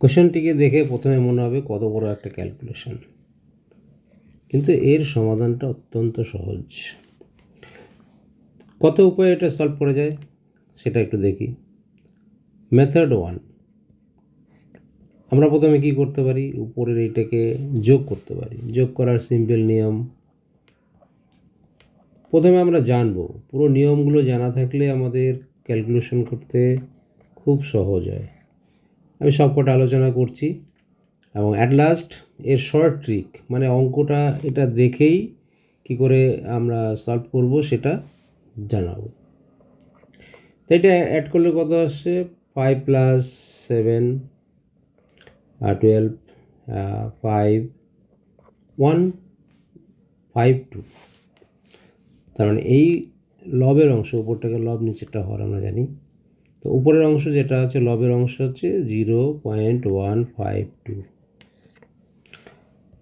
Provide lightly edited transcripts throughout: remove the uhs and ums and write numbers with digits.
কোশ্চেনটিকে দেখে প্রথমে মনে হবে কত বড় একটা ক্যালকুলেশন, কিন্তু এর সমাধানটা অত্যন্ত সহজ। কত উপায়ে এটা সলভ করা যায় সেটা একটু দেখি। মেথড 1, আমরা প্রথমে কি করতে পারি, উপরের এইটাকে যোগ করতে পারি। যোগ করার সিম্পল নিয়ম প্রথমে আমরা জানবো। পুরো নিয়মগুলো জানা থাকলে আমাদের ক্যালকুলেশন করতে খুব সহজ হয়। আমি সবকটা আলোচনা করছি এবং অ্যাট লাস্ট এর শর্ট ট্রিক, মানে অঙ্কটা এটা দেখেই কি করে আমরা সলভ করব সেটা জানাবো। তো এটা অ্যাড করলে কত আসছে, 5 + 7 12 5 1 5 2। তার মানে এই লবের অংশ, উপরটাকে লব নিচেরটা হর আমরা জানি। তো উপরের অংশ যেটা আছে লবের অংশ হচ্ছে 0.152।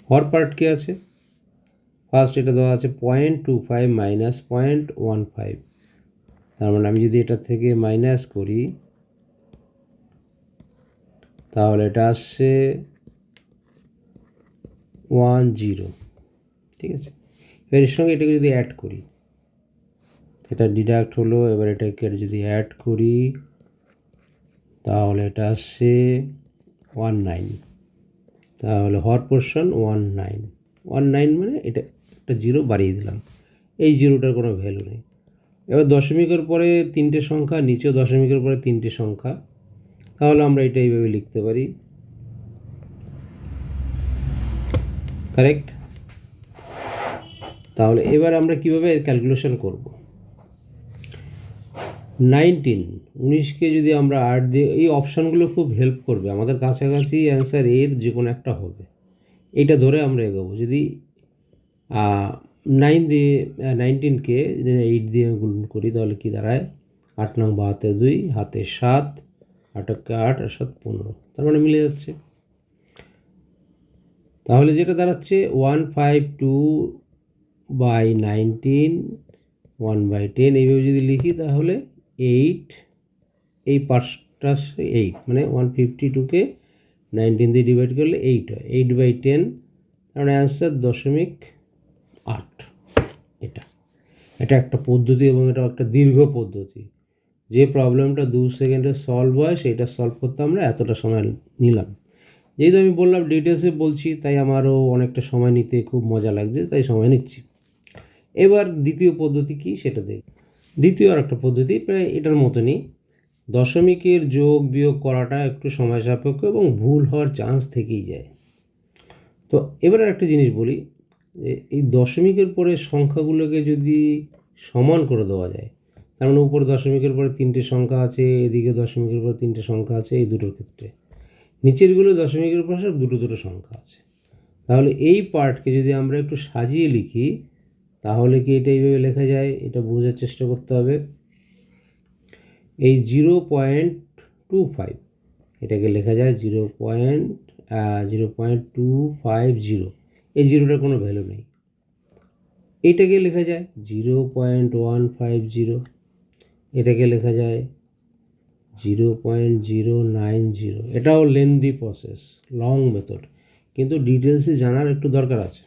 হর পার্ট কি আছে, ফার্স্ট এটা দেওয়া আছে 0.25 মাইনাস 0.15। তার মানে আমি যদি এটা থেকে মাইনাস করি তাহলে এটা আসছে 10। ঠিক আছে, এবার এর সঙ্গে এটাকে যদি অ্যাড করি, এটা ডিডাক্ট হলো, এবার এটাকে যদি অ্যাড করি তাহলে এটা আসছে 19। তাহলে হর পোর্শন 19 মানে এটা একটা জিরো বাড়িয়ে দিলাম, এই জিরোটার কোনো ভ্যালু নেই। এবার দশমিকের পরে তিনটে সংখ্যা, নিচেও দশমিকের পরে তিনটে সংখ্যা, তাহলে আমরা এটা এইভাবে লিখতে পারি, কারেক্ট। তাহলে এবার আমরা কিভাবে এর ক্যালকুলেশন করব। 19কে যদি আমরা 8 দিয়ে, এই অপশানগুলো খুব হেল্প করবে আমাদের, কাছাকাছি অ্যান্সার এর যে কোনো একটা হবে, এইটা ধরে আমরা এগোবো। যদি 19কে 8 দিয়ে গুণ করি তাহলে কি দাঁড়ায়, 8 নং 72, 2 হাতে 7, 8 8 আর 7 15, তার মানে মিলে যাচ্ছে। তাহলে যেটা দাঁড়াচ্ছে 152/19 1/10, এইভাবে যদি লিখি তাহলে 8, এই পাঁচটা 8 মানে 152কে 19 দিয়ে ডিভাইড করলে 8 হয়, 8/10, কারণ অ্যান্সার 0.8। এটা একটা পদ্ধতি এবং এটা একটা দীর্ঘ পদ্ধতি। যে প্রবলেমটা 2 সেকেন্ডে সলভ হয় সেটা সলভ করতে আমরা এতটা সময় নিলাম। যেহেতু আমি বললাম ডিটেলসে বলছি, তাই আমারও অনেকটা সময় নিতে খুব মজা লাগছে, তাই সময় নিচ্ছি। এবার দ্বিতীয় পদ্ধতি কি সেটা দেখ। দ্বিতীয় আর একটা পদ্ধতি প্রায় এটার মতনই, দশমিকের যোগ বিয়োগ করাটা একটু সময় সাপেক্ষ এবং ভুল হওয়ার চান্স থেকেই যায়। তো এবার একটা জিনিস বলি, এই দশমিকের পরে সংখ্যাগুলোকে যদি সমান করে দেওয়া যায়, তার মানে উপরে দশমিকের পরে তিনটে সংখ্যা আছে, এদিকে দশমিকের পরে তিনটে সংখ্যা আছে, এই দুটোর ক্ষেত্রে নিচেরগুলো দশমিকের পরে সব দুটো দুটো সংখ্যা আছে, তাহলে এই পার্টকে যদি আমরা একটু সাজিয়ে লিখি তাহলে কি এটা এইভাবে লেখা যায়, এটা বোঝার চেষ্টা করতে হবে। এই 0.25 এটাকে লেখা যায় 0.250, এই জিরোটার কোনো ভ্যালু নেই। এইটাকে লেখা যায় 0.150, এটাকে লেখা যায় 0.090। এটাও লেন্দি প্রসেস, লং মেথড, কিন্তু ডিটেলসে জানার একটু দরকার আছে।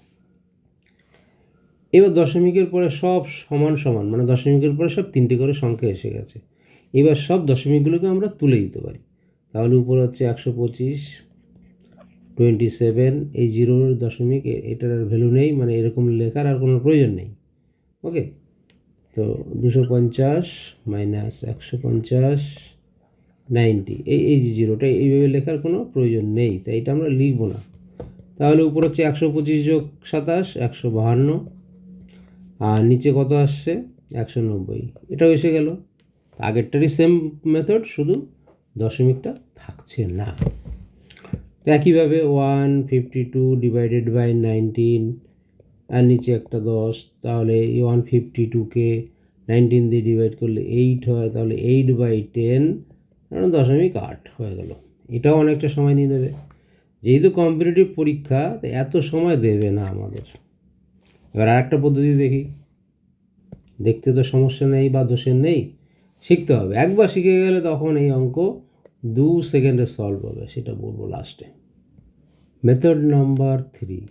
এবার দশমিকের পরে সব সমান সমান, মানে দশমিকের পরে সব তিনটে করে সংখ্যা এসে গেছে, এবার সব দশমিকগুলোকে আমরা তুলে দিতে পারি। তাহলে উপরে হচ্ছে 125, 27, এই জিরোর দশমিক, এটার আর ভ্যালু নেই, মানে এরকম লেখার আর কোনো প্রয়োজন নেই। ওকে, তো 250 মাইনাস 150 90, এই যে জিরোটা এইভাবে লেখার কোনো প্রয়োজন নেই, তাই এটা আমরা লিখব না। তাহলে উপর হচ্ছে 125 যোগ 27 152, আর নিচে কত আসছে 190, এটাও এসে গেল। আগেরটারই সেম মেথড, শুধু দশমিকটা থাকছে না। একইভাবে 152/19, আর নিচে একটা 10, তাহলে এই 152কে 19 দিয়ে ডিভাইড করলে 8 হয়, তাহলে 8/10 0.8 হয়ে গেল। এটাও অনেকটা সময় নিয়ে নেবে, যেহেতু কম্পিটিটিভ পরীক্ষা তাই এত সময় দেবে না আমাদের। এবার আরেকটা পদ্ধতি দেখি, দেখতে তো সমস্যা নেই বা দোষের নেই, শিখতে হবে। একবার শিখে গেলে তখন এই অঙ্ক 2 সেকেন্ডে সলভ হবে সেটা বলবো লাস্টে। মেথড নাম্বার 3,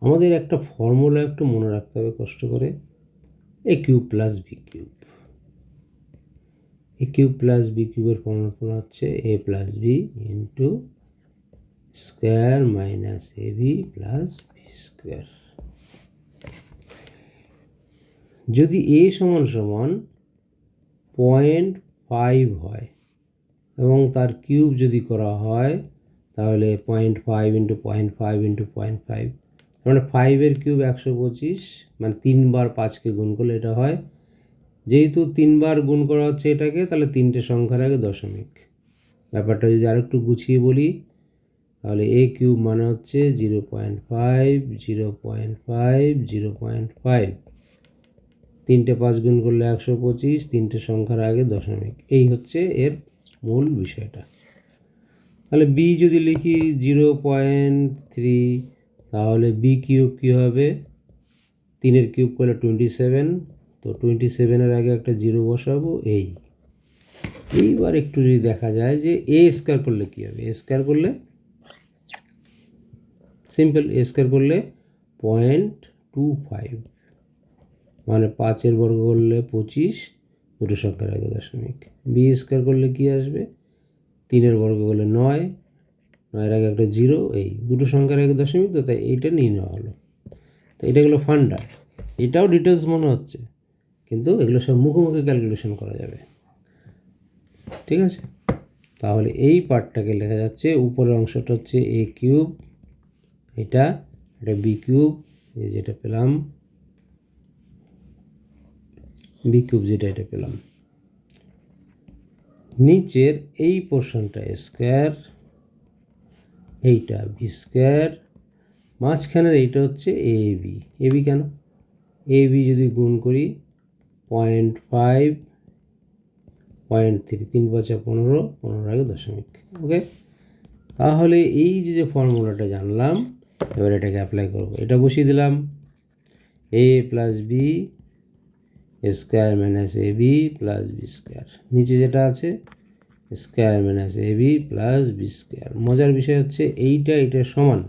আমাদের একটা ফর্মুলা একটু মনে রাখতে হবে কষ্ট করে, A cube plus B cube. A cube plus B কিউবের ফর্মুলা হচ্ছে A plus B into square minus A B plus B square. যদি এ সমান সমান 0.5 হয় এবং তার কিউব যদি করা হয় তাহলে 0.5 ইন্টু 0.5 ইন্টু 0.5, মানে 5-এর কিউব 125, মানে 3 বার 5কে গুণ করলে এটা হয়। যেহেতু 3 বার গুণ করা হচ্ছে এটাকে, তাহলে 3টে সংখ্যার আগে দশমিক। ব্যাপারটা যদি আরেকটু গুছিয়ে বলি তাহলে এ কিউব মানে হচ্ছে 0.5 0.5 0.5, 3টে 5 গুণ করলে 125, 3টে সংখ্যার আগে দশমিক। এই হচ্ছে এর মূল বিষয়টা। তাহলে বি যদি লিখি 0.3, তাহলে বি কিউব কী হবে, 3-এর কিউব করলে 27, তো 27-এর আগে একটা 0 বসাবো। এইবার একটু যদি দেখা যায় যে এ স্কোয়ার করলে কী হবে, এ স্কোয়ার করলে সিম্পল, এ স্কোয়ার করলে 0.25, মানে 5-এর বর্গ করলে 25, দুটো সংখ্যার আগে দশমিক। বি স্কোয়ার করলে কী আসবে, 3-এর বর্গ করলে 9, 9-এর আগে একটা 0, এই দুটো সংখ্যার আগে দশমিক, তো তাই এইটা নিয়ে নেওয়া হলো। তো এটা গেলো ফান্ডা। এটাও ডিটেলস মনে হচ্ছে, কিন্তু এগুলো সব মুখোমুখি ক্যালকুলেশন করা যাবে, ঠিক আছে। তাহলে এই পার্টটাকে লেখা যাচ্ছে, উপরের অংশটা হচ্ছে এ কিউব, এটা বি কিউব, এই যেটা পেলাম বি কিউব, যেটা এটা পেলাম। নিচের এই পোর্শনটা স্কোয়ার, এইটা বি স্কোয়ার, মাঝখানের এইটা হচ্ছে এ বি। এ বি কেন, এ বি যদি গুণ করি 0.5 0.3, 3 5 15, 15 আগে দশমিক। ওকে, তাহলে এই যে ফর্মুলাটা জানলাম, এবার এটাকে অ্যাপ্লাই করব। এটা বসিয়ে দিলাম, এ plus B square minus A B plus B square, নিচে যেটা আছে square minus A B plus B square. মজার বিষয় হচ্ছে এইটা সমান,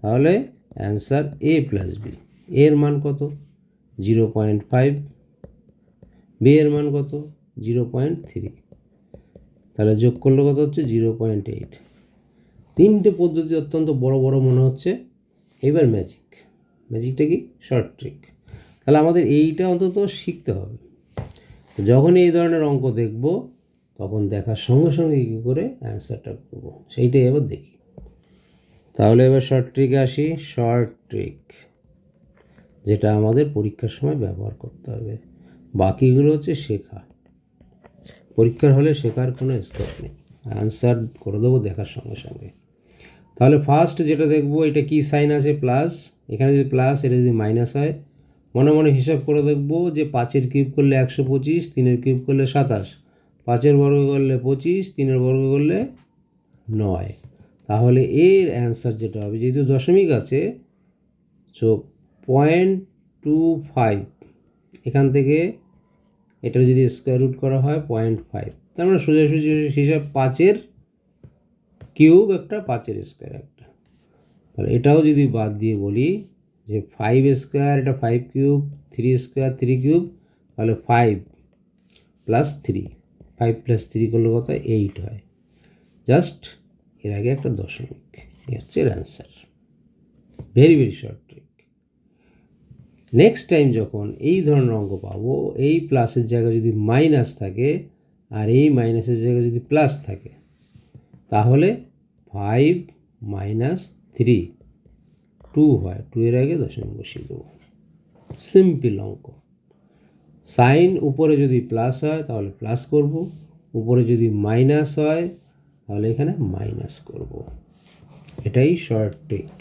তাহলে অ্যান্সার এ প্লাস বি। এর মান কত, 0.5, বি এর মান কত, 0.3, তাহলে যোগ করলে কত হচ্ছে 0.8। 3টে পদ্ধতি অত্যন্ত বড় বড় মনে হচ্ছে। এবার ম্যাজিকটা কি, শর্ট ট্রিক। তাহলে আমাদের এইটা অন্তত শিখতে হবে। যখনই এই ধরনের অঙ্ক দেখব তখন দেখার সঙ্গে সঙ্গে কী করে অ্যান্সারটা করব সেইটাই এবার দেখি। তাহলে এবার শর্ট ট্রিকে আসি। শর্ট ট্রিক যেটা আমাদের পরীক্ষার সময় ব্যবহার করতে হবে, বাকিগুলো হচ্ছে শেখা। পরীক্ষার হলে শেখার কোনো স্কোপ নেই, অ্যান্সার করে দেবো দেখার সঙ্গে সঙ্গে। তাহলে ফার্স্ট যেটা দেখবো, এটা কি সাইন আছে, প্লাস। এখানে যদি প্লাস, এটা যদি মাইনাস হয়, মনে মনে হিসাব করে দেখবো যে 5-এর কিউব করলে 125, 3-এর কিউব করলে 27, 5-এর বর্গ করলে 25, 3-এর বর্গ করলে 9। তাহলে এর অ্যান্সার যেটা হবে, যেহেতু দশমিক আছে, সো 0.25, এখান থেকে এটা যদি স্কোয়ার রুট করা হয় 0.5, তার মানে সোজাসুজি হিসাব 5-এর কিউব একটা, 5-এর স্কোয়ার একটা। তাহলে এটাও যদি বাদ দিয়ে বলি যে 5 স্কোয়ার, এটা 5 কিউব, 3 স্কোয়ার 3 কিউব, তাহলে 5 প্লাস 3, 5 প্লাস 3 করলে কত, 8 হয়। জাস্ট এর আগে একটা দশমিক, এই হচ্ছে এর answer. Very very short trick. Next time যখন এই ধরনের অঙ্ক পাবো, এই প্লাসের জায়গায় যদি মাইনাস থাকে আর এই মাইনাসের জায়গায় যদি প্লাস থাকে, তাহলে 5 মাইনাস 3 2 হয়, 2-এর আগে দশমিক বসিয়ে দেবো। সিম্পল অঙ্ক। সাইন উপরে যদি প্লাস হয় তাহলে প্লাস করব, উপরে যদি মাইনাস হয় তাহলে এখানে মাইনাস করব। এটাই শর্ট ট্রিক।